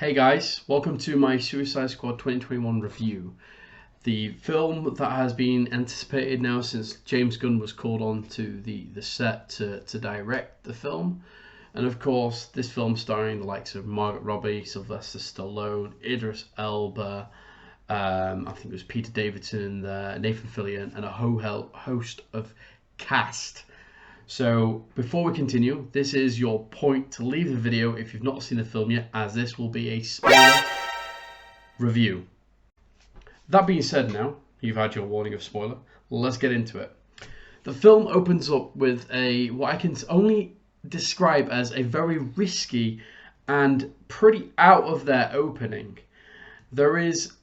Hey guys, welcome to my Suicide Squad 2021 review. The film that has been anticipated now since James Gunn was called on to the set to direct the film. And of course, this film starring the likes of Margot Robbie, Sylvester Stallone, Idris Elba, I think it was Peter Davidson in there, Nathan Fillion, and a whole host of cast. So before we continue, this is your point to leave the video if you've not seen the film yet, as this will be a spoiler review. That being said, now you've had your warning of spoiler, let's get into it. The film opens up with what I can only describe as a very risky and pretty out of their opening. There is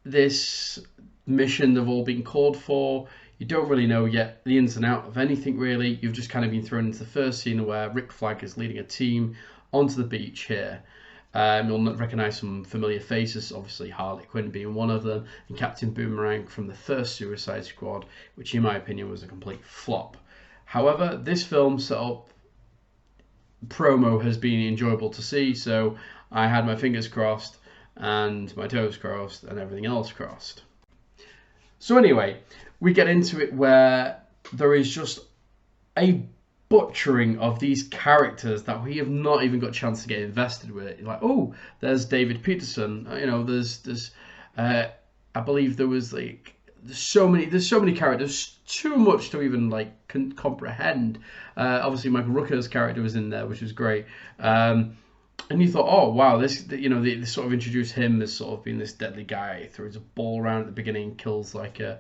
this mission they've all been called for. You don't really know yet the ins and outs of anything really. You've just kind of been thrown into the first scene where Rick Flag is leading a team onto the beach here. You'll recognise some familiar faces, obviously Harley Quinn being one of them, and Captain Boomerang from the first Suicide Squad, which in my opinion was a complete flop. However, this film set up promo has been enjoyable to see, so I had my fingers crossed and my toes crossed and everything else crossed. So anyway, we get into it where there is just a butchering of these characters that we have not even got a chance to get invested with. Like, oh, there's David Peterson. You know, there's I believe there was like there's so many characters, too much to even like comprehend. Obviously, Michael Rooker's character was in there, which was great. And you thought, oh wow, this, you know, they sort of introduced him as sort of being this deadly guy. He throws a ball around at the beginning, kills like a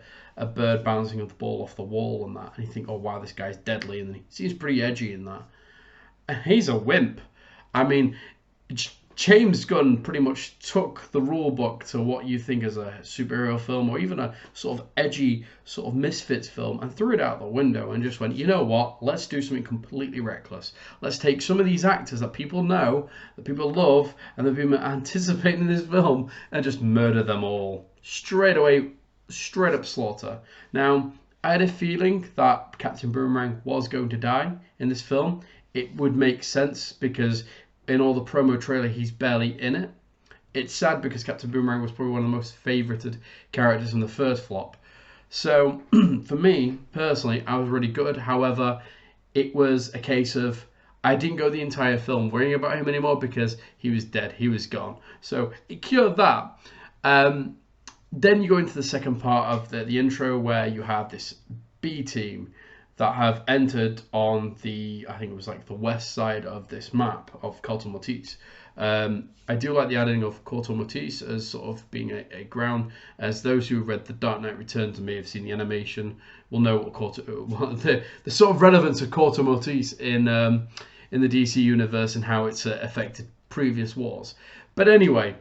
bird bouncing off the ball off the wall and that. And you think, oh wow, this guy's deadly, and he seems pretty edgy in that. And he's a wimp. I mean, James Gunn pretty much took the rule book to what you think is a superhero film or even a sort of edgy sort of misfits film and threw it out the window and just went, you know what, let's do something completely reckless. Let's take some of these actors that people know, that people love, and they've been anticipating this film and just murder them all. Straight away, straight up slaughter. Now, I had a feeling that Captain Boomerang was going to die in this film. It would make sense because in all the promo trailer, he's barely in it. It's sad because Captain Boomerang was probably one of the most favorited characters in the first flop. So for me, personally, I was really good. However, it was a case of I didn't go the entire film worrying about him anymore because he was dead. He was gone. So it cured that. Then you go into the second part of the intro where you have this B team that have entered on the, I think it was like the west side of this map of Corto Maltese. I do like the adding of Corto Maltese as sort of being a ground, as those who have read The Dark Knight Returns and may have seen the animation will know what the sort of relevance of Corto Maltese in the DC universe and how it's affected previous wars. But anyway,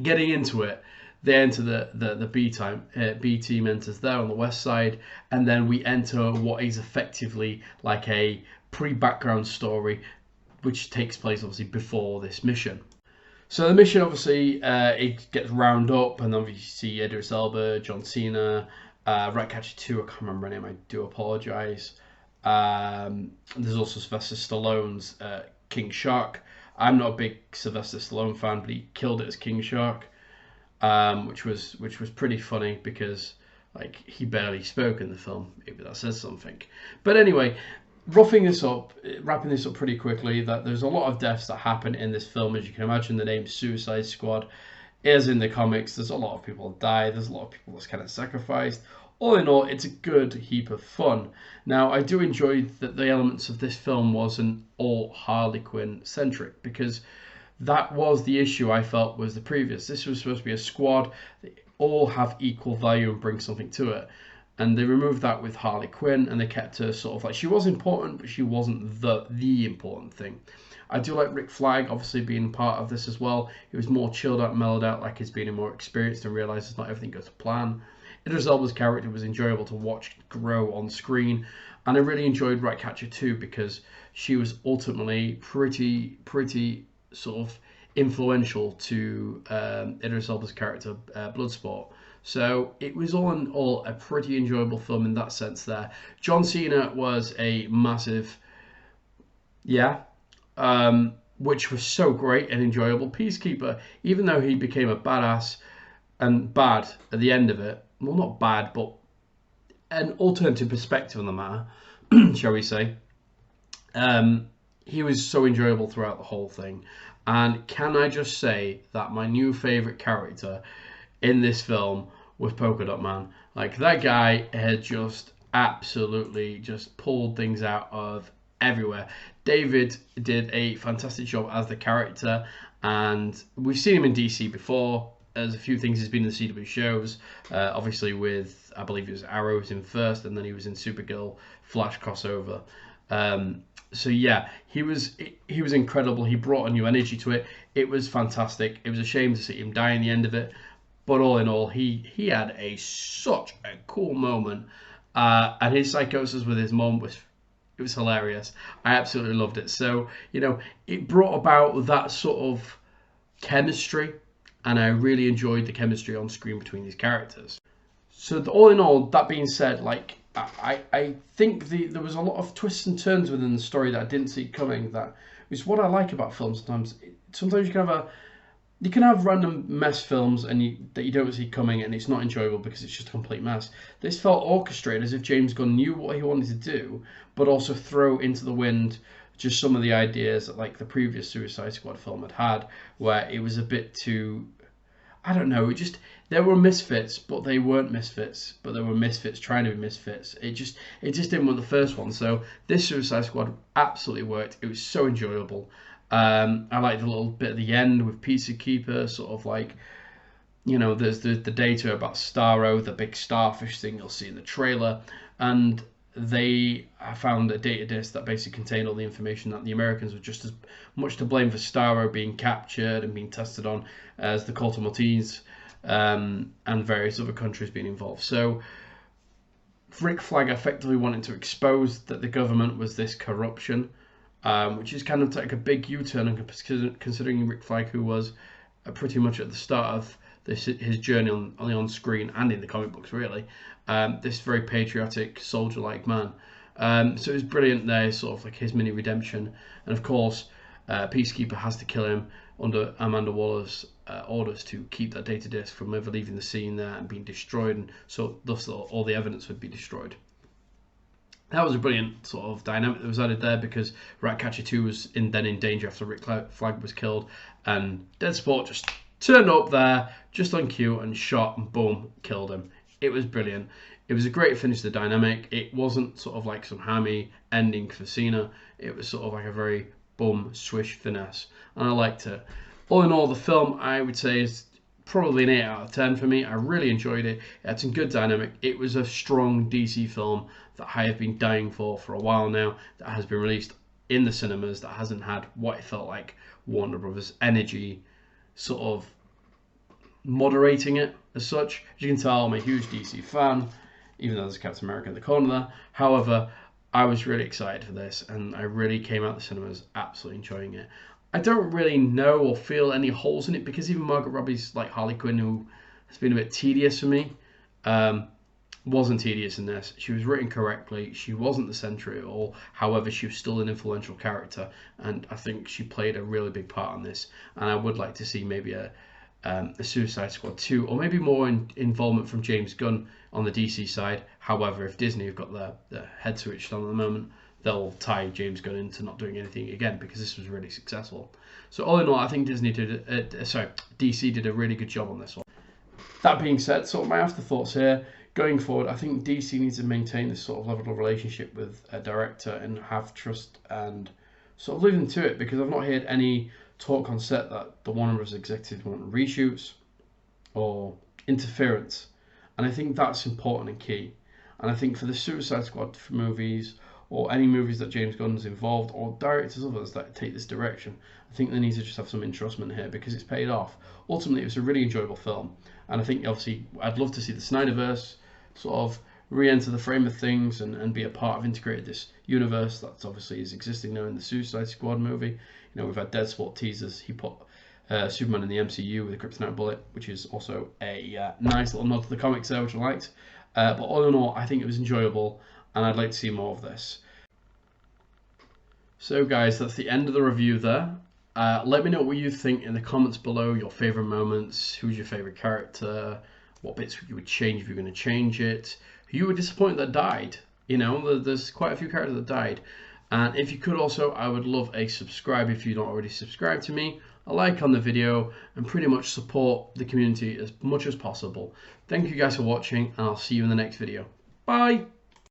getting into it, they enter the B team enters there on the west side, and then we enter what is effectively like a pre-background story, which takes place obviously before this mission. So the mission obviously it gets round up, and then we see Idris Elba, John Cena, Ratcatcher 2. I can't remember her name. I do apologise. There's also Sylvester Stallone's King Shark. I'm not a big Sylvester Stallone fan, but he killed it as King Shark. Which was pretty funny because like he barely spoke in the film. Maybe that says something. But anyway, wrapping this up pretty quickly, that there's a lot of deaths that happen in this film. As you can imagine, the name Suicide Squad is in the comics. There's a lot of people that die. There's a lot of people that's kind of sacrificed. All in all, it's a good heap of fun. Now, I do enjoy that the elements of this film wasn't all Harley Quinn centric, because that was the issue I felt was the previous. This was supposed to be a squad. They all have equal value and bring something to it. And they removed that with Harley Quinn, and they kept her sort of like, she was important, but she wasn't the important thing. I do like Rick Flag, obviously, being part of this as well. He was more chilled out, mellowed out, like he's been more experienced and realizes not everything goes to plan. Idris Elba's character was enjoyable to watch grow on screen. And I really enjoyed Ratcatcher 2 because she was ultimately pretty sort of influential to Idris Elba's character, Bloodsport. So it was all in all a pretty enjoyable film in that sense there. John Cena was a massive, which was so great and enjoyable. Peacekeeper, even though he became a badass and bad at the end of it, well, not bad, but an alternative perspective on the matter, shall we say, he was so enjoyable throughout the whole thing. And can I just say that my new favourite character in this film was Polka Dot Man. Like, that guy had just absolutely just pulled things out of everywhere. David did a fantastic job as the character, and we've seen him in DC before. There's a few things he's been in the CW shows, obviously with, I believe it was Arrows in first, and then he was in Supergirl Flash crossover. So yeah, he was incredible. He brought a new energy to it. It was fantastic. It was a shame to see him die in the end of it, but all in all, he had such a cool moment, and his psychosis with his mom was hilarious. I absolutely loved it. So, you know, it brought about that sort of chemistry, and I really enjoyed the chemistry on screen between these characters. So all in all, that being said, like, I think there was a lot of twists and turns within the story that I didn't see coming. That is what I like about films. Sometimes you can have random mess films that you don't see coming, and it's not enjoyable because it's just a complete mess. This felt orchestrated, as if James Gunn knew what he wanted to do, but also throw into the wind just some of the ideas that, like, the previous Suicide Squad film had, where it was a bit too, I don't know, there were misfits, but they weren't misfits, but there were misfits trying to be misfits. It just didn't want the first one. So this Suicide Squad absolutely worked. It was so enjoyable. I liked the little bit at the end with Peacekeeper, sort of like, you know, there's the data about Sqaud, the big starfish thing you'll see in the trailer, and they found a data disk that basically contained all the information that the Americans were just as much to blame for Sqaud being captured and being tested on as the Corto Maltese, and various other countries being involved. So Rick Flag effectively wanted to expose that the government was this corruption, which is kind of like a big U-turn, considering Rick Flag, who was pretty much at the start of his journey on screen and in the comic books, really, this very patriotic soldier-like man. So it was brilliant there, sort of like his mini redemption. And of course, Peacekeeper has to kill him under Amanda Waller's orders to keep that data disk from ever leaving the scene there and being destroyed, and so thus all the evidence would be destroyed. That was a brilliant sort of dynamic that was added there, because Ratcatcher 2 was then in danger after Rick Flag was killed, and Deadsport just turned up there just on cue and shot and boom, killed him. It was brilliant. It was a great finish to the dynamic. It wasn't sort of like some hammy ending for Cena. It was sort of like a very boom, swish finesse, and I liked it. All in all, the film, I would say, is probably an 8 out of 10 for me. I really enjoyed it. It had some good dynamic. It was a strong DC film that I have been dying for a while now, that has been released in the cinemas, that hasn't had what it felt like Warner Brothers energy sort of moderating it as such. As you can tell, I'm a huge DC fan, even though there's Captain America in the corner there. However, I was really excited for this, and I really came out the cinemas absolutely enjoying it. I don't really know or feel any holes in it, because even Margot Robbie's like Harley Quinn, who has been a bit tedious for me, wasn't tedious in this. She was written correctly. She wasn't the centre at all. However, she was still an influential character, and I think she played a really big part in this. And I would like to see maybe a Suicide Squad 2, or maybe more involvement from James Gunn on the DC side. However, if Disney have got their head switched on at the moment, they'll tie James Gunn into not doing anything again, because this was really successful. So all in all, I think DC did a really good job on this one. That being said, sort of my afterthoughts here. Going forward, I think DC needs to maintain this sort of level of relationship with a director and have trust and sort of live into it, because I've not heard any talk on set that the Warner Bros. Executives want reshoots or interference. And I think that's important and key. And I think for the Suicide Squad movies, or any movies that James Gunn's involved, or directors others that take this direction, I think they need to just have some entrustment here, because it's paid off. Ultimately, it was a really enjoyable film. And I think, obviously, I'd love to see the Snyderverse sort of re-enter the frame of things and be a part of integrated this universe that's obviously is existing now in the Suicide Squad movie. You know, we've had Deadsport teasers. He put Superman in the MCU with a kryptonite bullet, which is also a nice little nod to the comics there, which I liked. But all in all, I think it was enjoyable, and I'd like to see more of this. So guys, that's the end of the review there. Let me know what you think in the comments below, your favourite moments, who's your favourite character, what bits you would change if you're going to change it, who you were disappointed that died. You know, there's quite a few characters that died. And if you could also, I would love a subscribe if you're not already subscribed to me, a like on the video, and pretty much support the community as much as possible. Thank you guys for watching, and I'll see you in the next video. Bye!